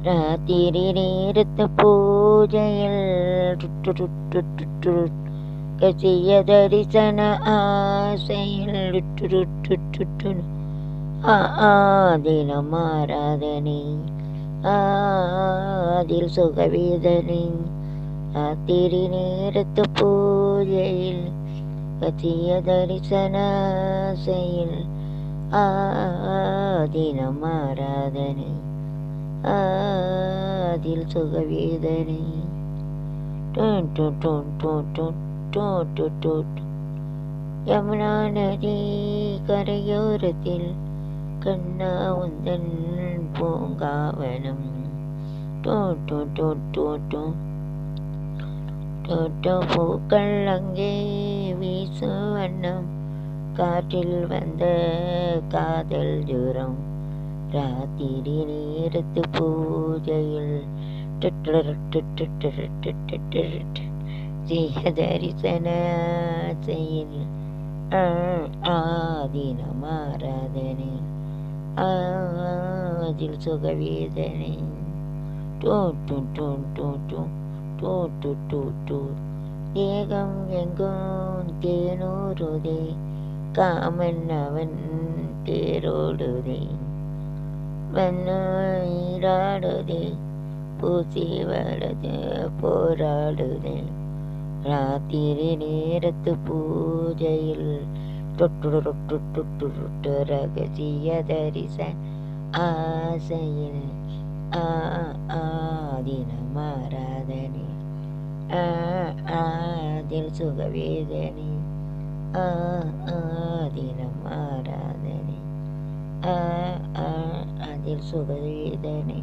ராத்திரி நேரத்து பூஜையில் கசிய தரிசன ஆசையில் தினம் ஆராதனை அதில் சுகவேதனை ராத்திரி நேரத்து பூஜையில் கசிய தரிசன ஆசையில் தினம் ஆராதனை அதில் சுகவேதனை யமுனா நதி கரையோரத்தில் கண்ணா உந்தன் பூங்காவனம் பூக்கள் அங்கே வீசும் வண்ணம் காற்றில் வந்த காதல் தூரம் ராத்திரி நேரத்து பூஜையில் தரிசன செய்யில் தினம் ஆராதனை அதில் சுகவேதனை தேகம் எங்கும் தேனூருதே காமன் அவன் தேரோடுதே நீராடுதே பூசி வளது போராடுதே ராத்திரி நேரத்து பூஜையில் ரகசிய தரிசன ஆசையில் தினம் ஆராதனை அதில் சுகவேதனை தினம் ஆராதனை அதில் சுகவேதனை.